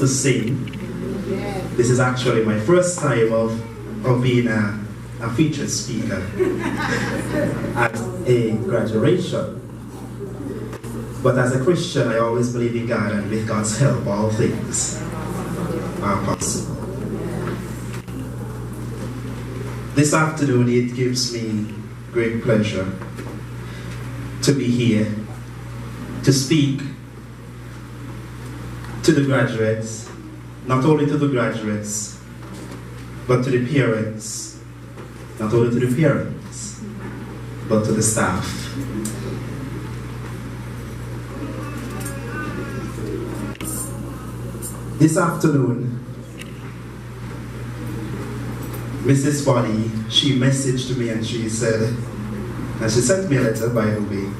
to sing. This is actually my first time of being a featured speaker at a graduation. But as a Christian, I always believe in God, and with God's help, all things are possible. This afternoon, it gives me great pleasure to be here to speak to the graduates, not only to the graduates, but to the parents, not only to the parents, but to the staff. This afternoon, Mrs. Bonnie, she messaged me and she said, and she sent me a letter, by the way.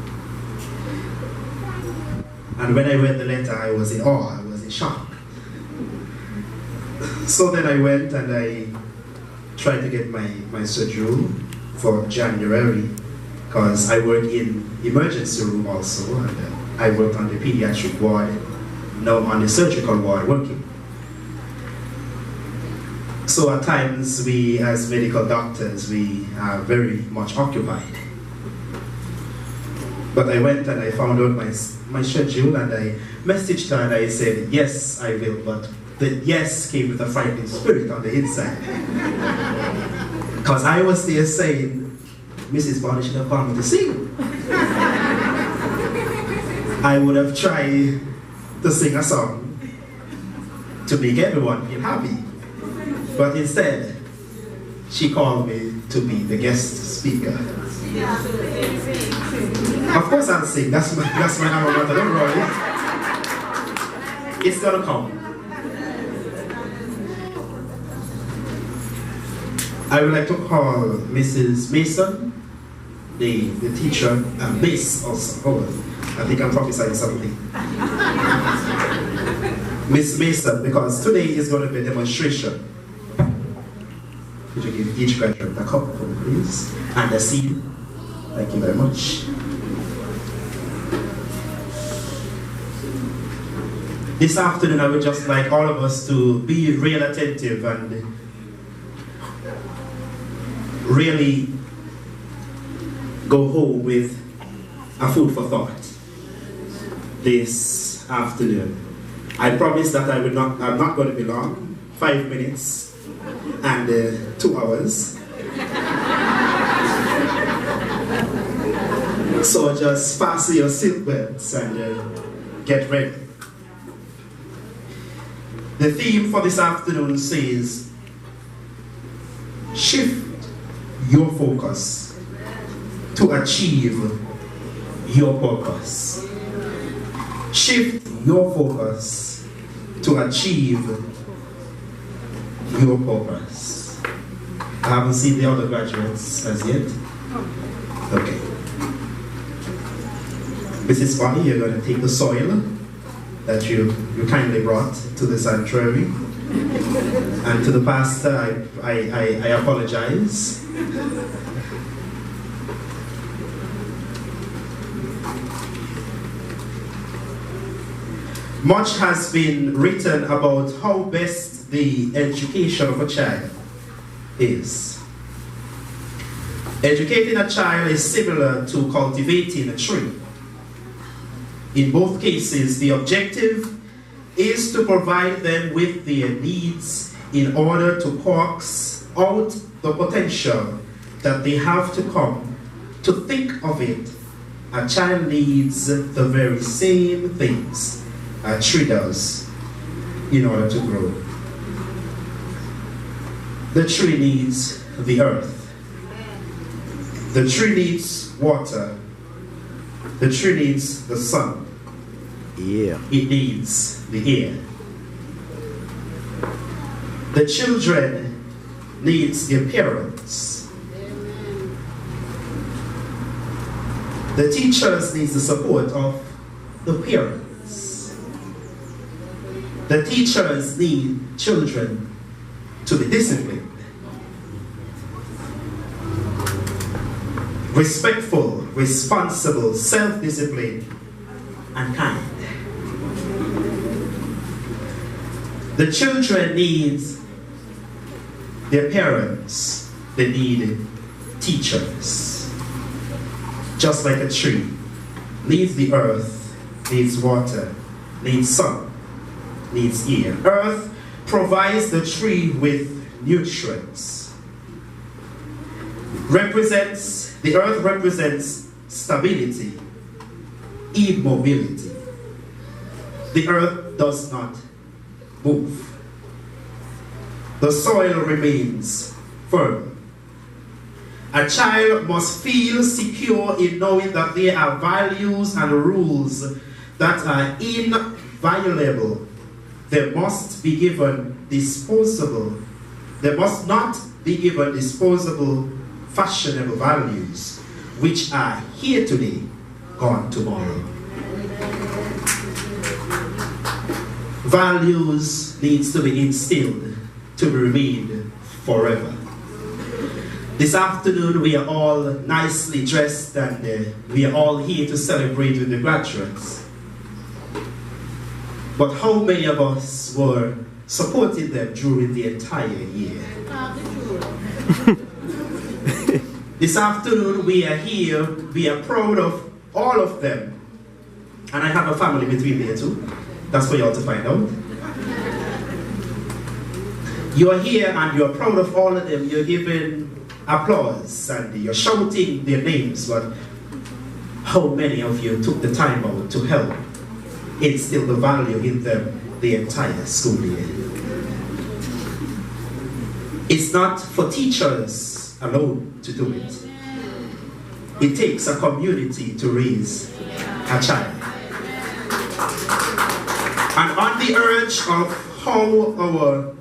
And when I read the letter, I was in awe, I was in shock. So then I went and I tried to get my schedule for January, because I work in emergency room also, and I work on the pediatric ward, now on the surgical ward working. So at times we, as medical doctors, we are very much occupied. But I went and I found out my schedule, and I messaged her and I said, yes, I will, but the yes came with a frightening spirit on the inside. Because I was there saying, Mrs. Bonnie should have called me to sing. I would have tried to sing a song to make everyone feel happy. But instead, she called me to be the guest speaker. Of course I'll sing, that's my alma mater, don't worry. It's gonna come. I would like to call Mrs. Mason, the teacher, and Miss also. Oh, I think I'm prophesying something. Miss Mason, because today is going to be a demonstration. Could you give each graduate a cup, please? And a seed. Thank you very much. This afternoon, I would just like all of us to be real attentive and really go home with a food for thought this afternoon. I promise that I'm not going to be long, 5 minutes and 2 hours. So just fasten your seatbelts and get ready. The theme for this afternoon says, shift your focus to achieve your purpose. Shift your focus to achieve your purpose. I haven't seen the other graduates as yet. Okay. Mrs. Bonnie, you're going to take the soil that you kindly brought to the sanctuary. And to the pastor, I apologize. Much has been written about how best the education of a child is. Educating a child is similar to cultivating a tree. In both cases, the objective is to provide them with their needs in order to coax out the potential that they have to come. To think of it, a child needs the very same things a tree does in order to grow. The tree needs the earth. The tree needs water. The tree needs the sun. Yeah. It needs the air. The children needs their parents. The teachers needs the support of the parents. The teachers need children to be disciplined, respectful, responsible, self-disciplined, and kind. The children need their parents. They need teachers. Just like a tree needs the earth, needs water, needs sun, needs air. Earth provides the tree with nutrients. The earth represents stability, immobility. The earth does not move. The soil remains firm. A child must feel secure in knowing that there are values and rules that are inviolable. They must be given disposable. They must not be given disposable, fashionable values, which are here today, gone tomorrow. Values needs to be instilled to remain forever. This afternoon we are all nicely dressed and we are all here to celebrate with the graduates. But how many of us were supporting them during the entire year? This afternoon we are here, we are proud of all of them. And I have a family between there too. That's for y'all to find out. You are here and you're proud of all of them. You're giving applause and you're shouting their names, but how many of you took the time out to help instill the value in them the entire school year? It's not for teachers alone to do it. It takes a community to raise a child. And on the urge of how our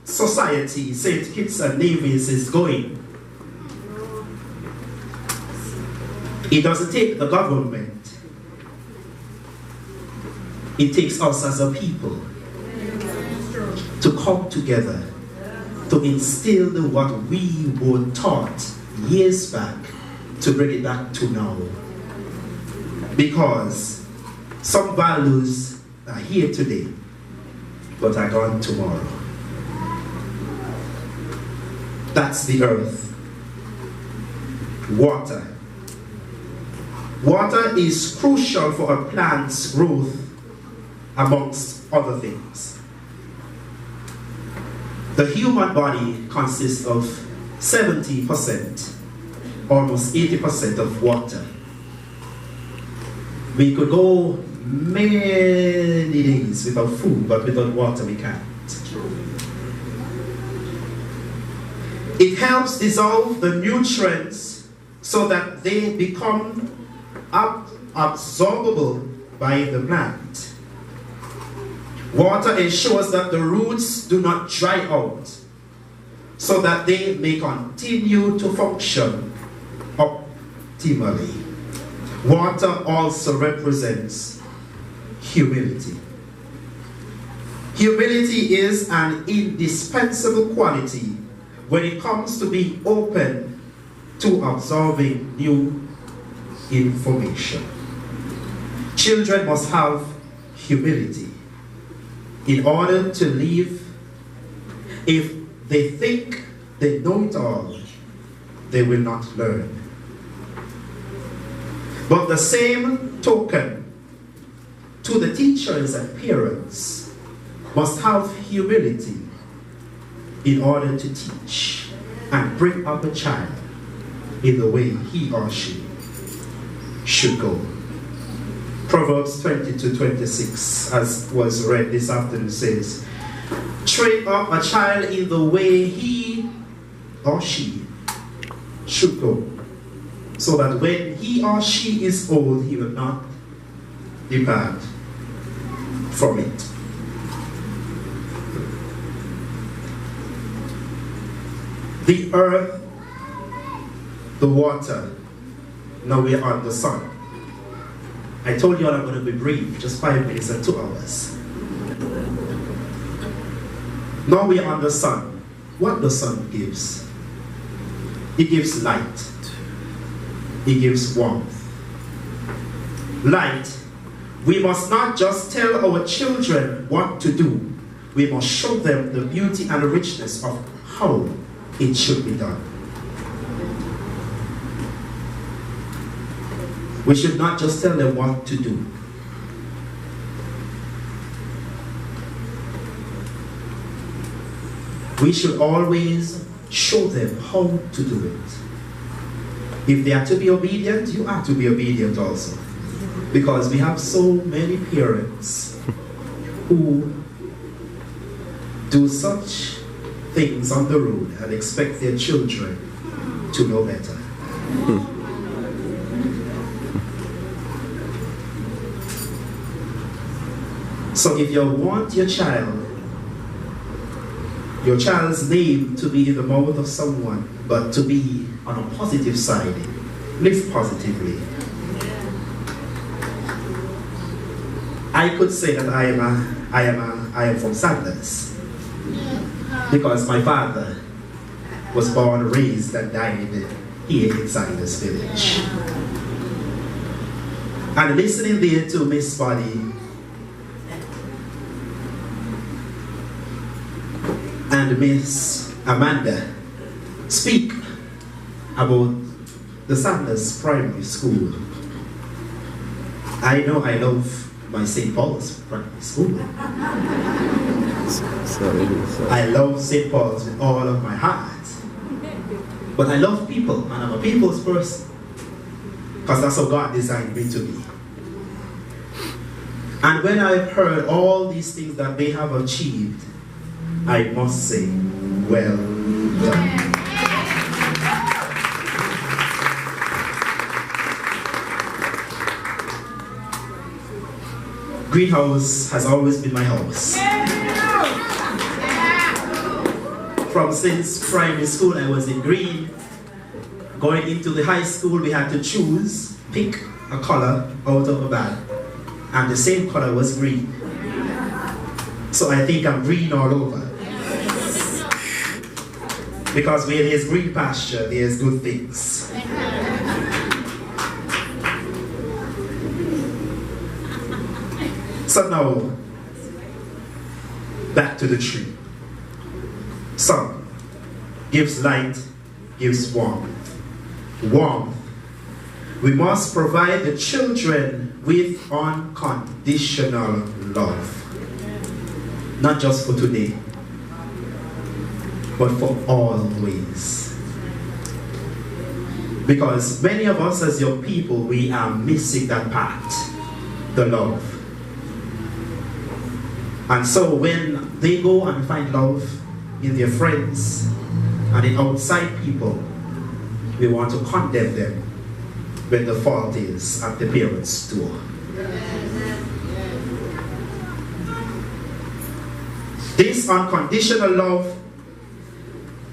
society, St. Kitts and Nevis, is going, it doesn't take the government. It takes us as a people to come together to instill what we were taught years back, to bring it back to now. Because some values are here today, but are gone tomorrow. That's the earth. Water. Water is crucial for a plant's growth, amongst other things. The human body consists of 70%, almost 80% of water. We could go many days without food, but without water we can't. It helps dissolve the nutrients so that they become absorbable by the plant. Water ensures that the roots do not dry out, so that they may continue to function optimally. Water also represents humility. Humility is an indispensable quality when it comes to being open to absorbing new information. Children must have humility in order to live. If they think they know it all, they will not learn. But the same token to the teachers and parents must have humility in order to teach and bring up a child in the way he or she should go. Proverbs 20:26, as was read this afternoon, says, train up a child in the way he or she should go, so that when he or she is old, he will not depart from it. The earth, the water, now we are on the sun. I told you all I'm going to be brief, just 5 minutes and 2 hours. Now we are on the sun. What the sun gives? It gives light. It gives warmth. Light. We must not just tell our children what to do, we must show them the beauty and the richness of how it should be done. We should not just tell them what to do. We should always show them how to do it. If they are to be obedient, you are to be obedient also. Because we have so many parents who do such things on the road and expect their children to know better. So if you want your child's name to be in the mouth of someone, but to be on a positive side, live positively. I could say that I am from Sanders because my father was born, raised, and died here in Sanders village. And listening there to Miss Buddy and Miss Amanda speak about the Sanders Primary School, I know I love my St. Paul's Primary School. I love St. Paul's with all of my heart. But I love people, and I'm a people's person. Because that's how God designed me to be. And when I've heard all these things that they have achieved, I must say, well done. Greenhouse has always been my house. Since primary school I was in green. Going into the high school we had to pick a color out of a bag. And the same color was green. So I think I'm green all over. Because where there's green pasture, there's good things. So now, back to the tree. Sun gives light, gives warmth. Warmth. We must provide the children with unconditional love. Not just for today, but for always. Because many of us as young people, we are missing that part, the love. And so when they go and find love in their friends and in outside people, we want to condemn them when the fault is at the parents' door. This unconditional love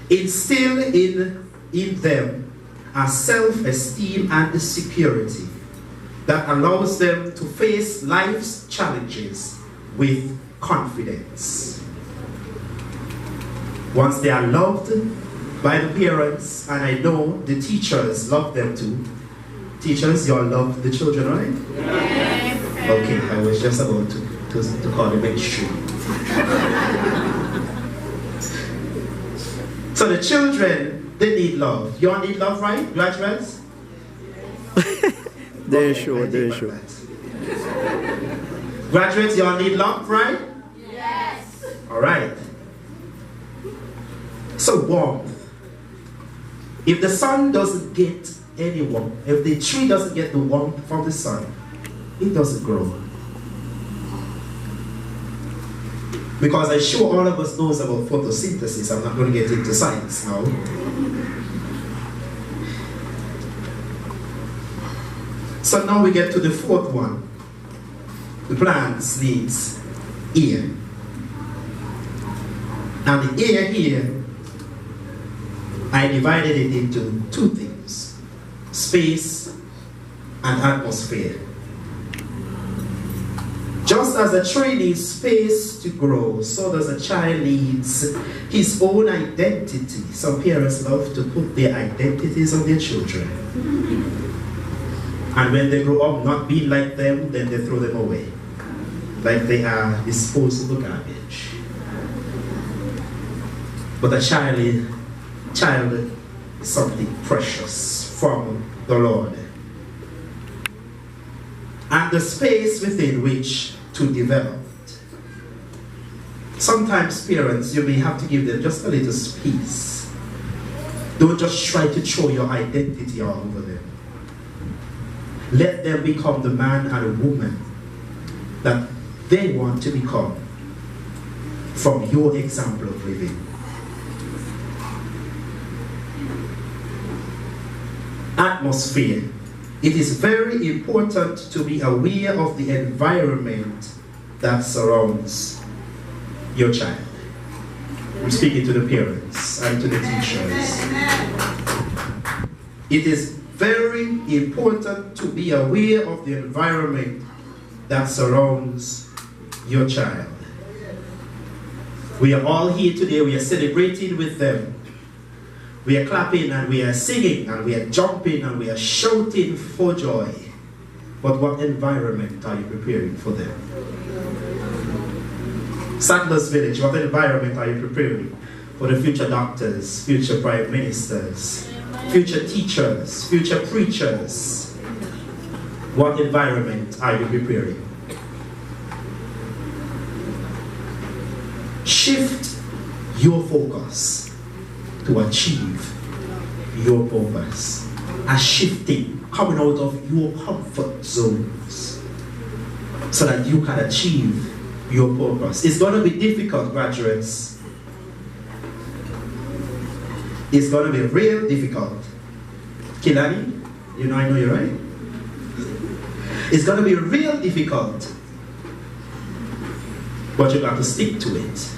instilled in them a self-esteem and security that allows them to face life's challenges with confidence. Once they are loved by the parents, and I know the teachers love them too. Teachers, you all love the children, right? Yes. Okay, I was just about to call them mainstream. So the children, they need love. You all need love, right, graduates? They're sure. Graduates, you all need love, right? Yes. All right. So warmth. If the sun doesn't get any warmth, if the tree doesn't get the warmth from the sun, it doesn't grow. Because I'm sure all of us knows about photosynthesis. I'm not going to get into science now. So now we get to the fourth one. The plants needs air. And the air here, I divided it into two things: space and atmosphere. Just as a tree needs space to grow, so does a child needs his own identity. Some parents love to put their identities on their children. And when they grow up not being like them, then they throw them away. Like they are disposable garbage. But a child is something precious from the Lord. And the space within which to develop. Sometimes parents, you may have to give them just a little space. Don't just try to throw your identity all over them. Let them become the man and woman that they want to become from your example of living. Atmosphere. It is very important to be aware of the environment that surrounds your child. I'm speaking to the parents and to the teachers. It is very important to be aware of the environment that surrounds your child. We are all here today, we are celebrating with them. We are clapping and we are singing and we are jumping and we are shouting for joy. But what environment are you preparing for them? Sadler's Village, what environment are you preparing for the future doctors, future prime ministers, future teachers, future preachers? What environment are you preparing? Shift your focus to achieve your purpose. A shifting, coming out of your comfort zones so that you can achieve your purpose. It's going to be difficult, graduates. It's going to be real difficult. Kilani, you know I know you're right. It's going to be real difficult. But you got to stick to it.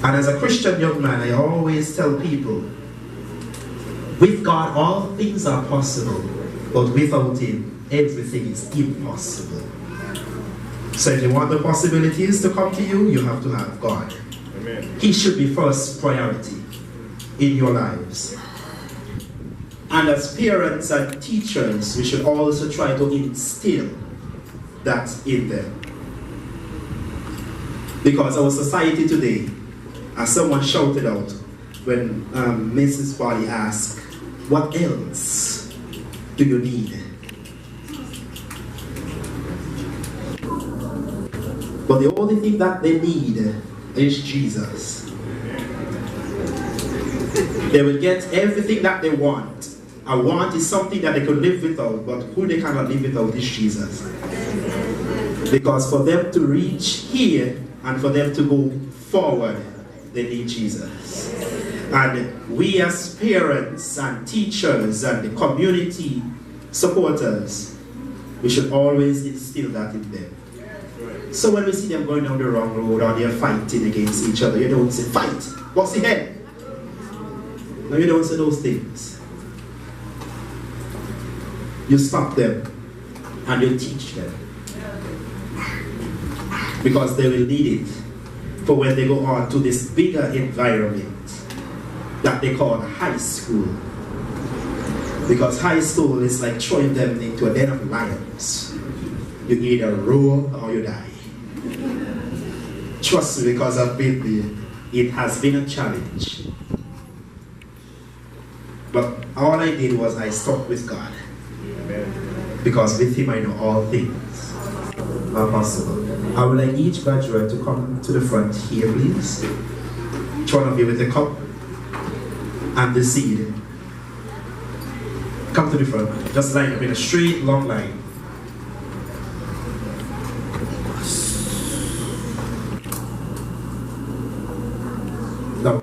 And as a Christian young man, I always tell people, with God all things are possible, but without Him, everything is impossible. So if you want the possibilities to come to you, you have to have God. Amen. He should be first priority in your lives. And as parents and teachers, we should also try to instill that in them. Because our society today, as someone shouted out when Mrs. Polly asked, what else do you need? But the only thing that they need is Jesus. They will get everything that they want. A want is something that they could live without, but who they cannot live without is Jesus. Because for them to reach here and for them to go forward, they need Jesus. And we as parents and teachers and the community supporters, we should always instill that in them. So when we see them going down the wrong road or they're fighting against each other, you don't say, fight, what's the head? No, you don't say those things. You stop them and you teach them. Because they will need it for when they go on to this bigger environment that they call high school. Because high school is like throwing them into a den of lions. You either roll or you die. Trust me, because I've been there. It has been a challenge. But all I did was I stuck with God. Because with Him I know all things are possible. I would like each graduate to come to the front here, please. Each one of you with the cup and the seed. Come to the front. Just line up in a straight, long line. No,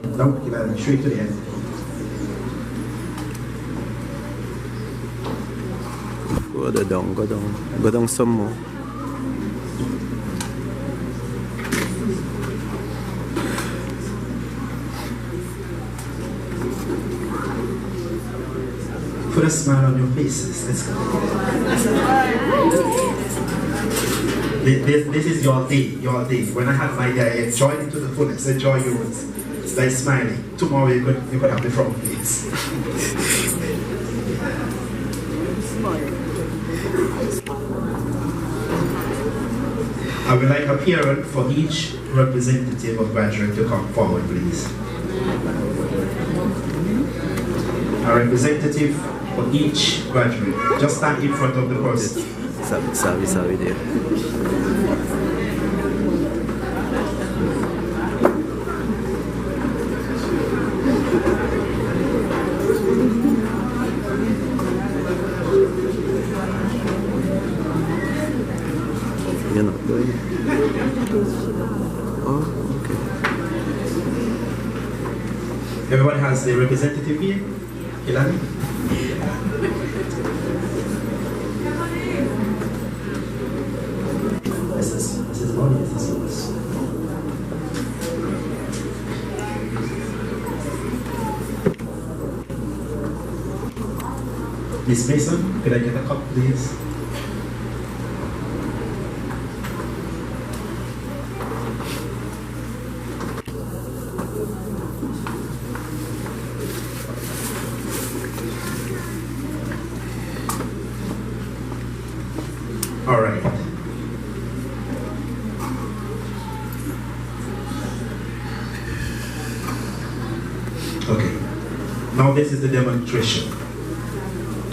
straight to the end. Go down some more. Put a smile on your faces. Let's go. This is your day, your day. When I had my day, I enjoyed it to the fullest. Enjoy yours. By smiling. Tomorrow you could have the front place. I would like a parent for each representative of graduate to come forward, please. A representative for each graduate. Just stand in front of the person. Sorry there. You're not going? Oh, okay. Everyone has the representative here? Yannik? This is money, this is Miss Mason, could I get a cup, please? All right. Okay. Now this is the demonstration.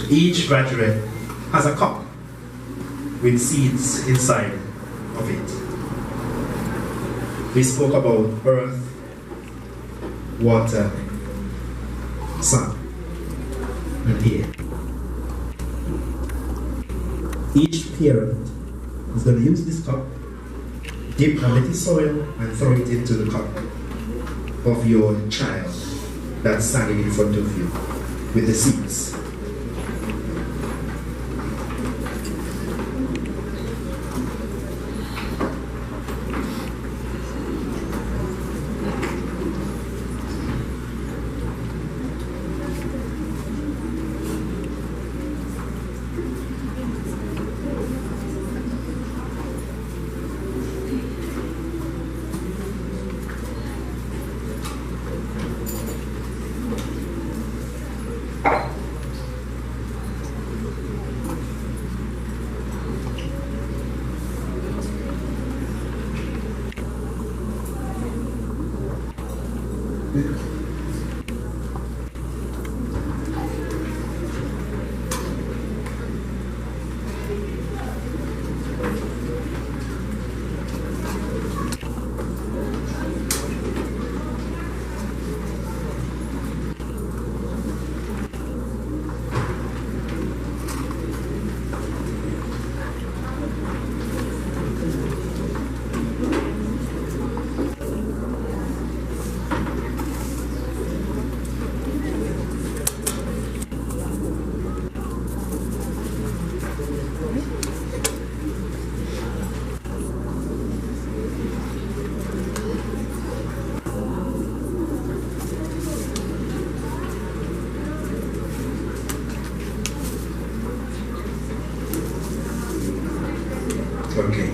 Each graduate has a cup with seeds inside of it. We spoke about earth, water, sun, and air. Each parent is going to use this cup, dip a little soil, and throw it into the cup of your child that's standing in front of you with the seeds. Okay.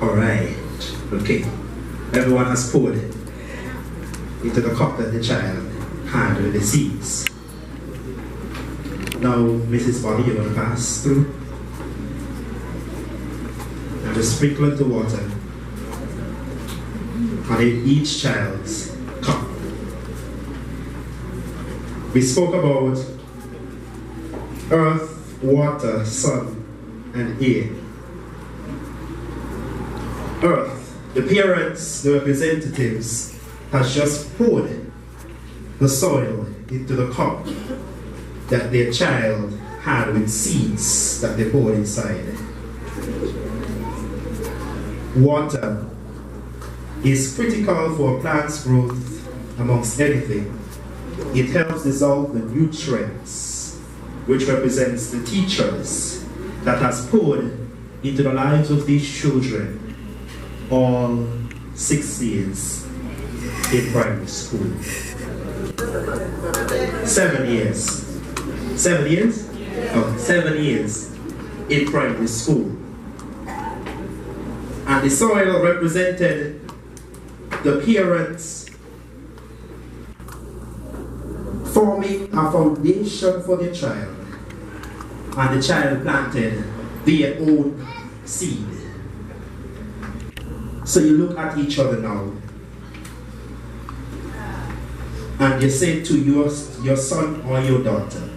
All right. Okay. Everyone has poured it into the cup that the child had with the seeds. Now, Mrs. Bonnie, you're going to pass through and just sprinkle the water on each child's cup. We spoke about earth, water, sun, and air. Earth, the parents, the representatives, has just poured the soil into the cup that their child had with seeds that they poured inside. Water is critical for a plant's growth amongst anything. It helps dissolve the nutrients, which represents the teachers that has poured into the lives of these children all 6 years in primary school. 7 years. 7 years? Oh, 7 years in primary school. And the soil represented the parents forming a foundation for their child and the child planted their own seed. So you look at each other now, and you say to your son or your daughter,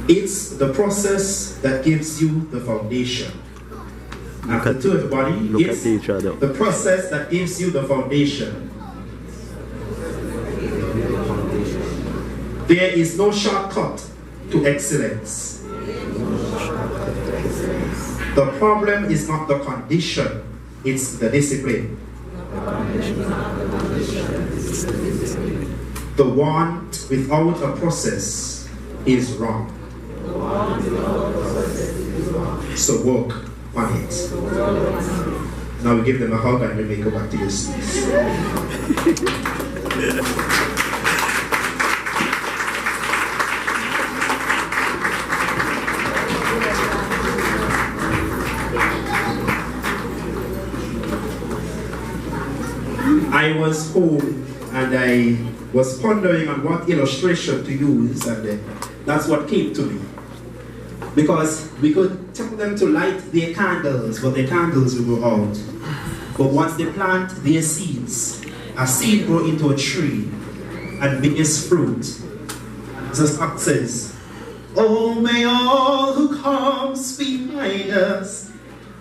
it's the process that gives you the foundation. After to everybody, it's the process that gives you the foundation. There is no shortcut to excellence. The problem is not the condition, it's the discipline. The one without a process is wrong. So work on it. Now we give them a hug and we may go back to your seats. I was home and I was pondering on what illustration to use, and that's what came to me. Because we could tell them to light their candles, but their candles will go out. But once they plant their seeds, a seed grows into a tree and bears fruit. So it says, oh, may all who comes behind us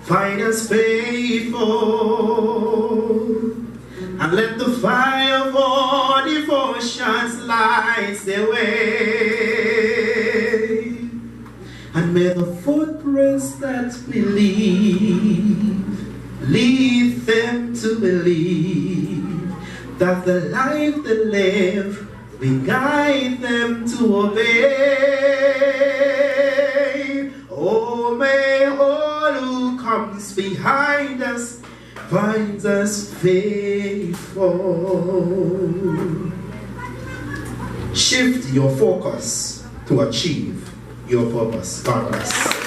find us faithful. And let the fire of all devotions light their way. And may the footprints that believe lead them to believe that the life they live will guide them to obey. Oh, may all who comes behind us finds us faithful. Shift your focus to achieve your purpose. God bless.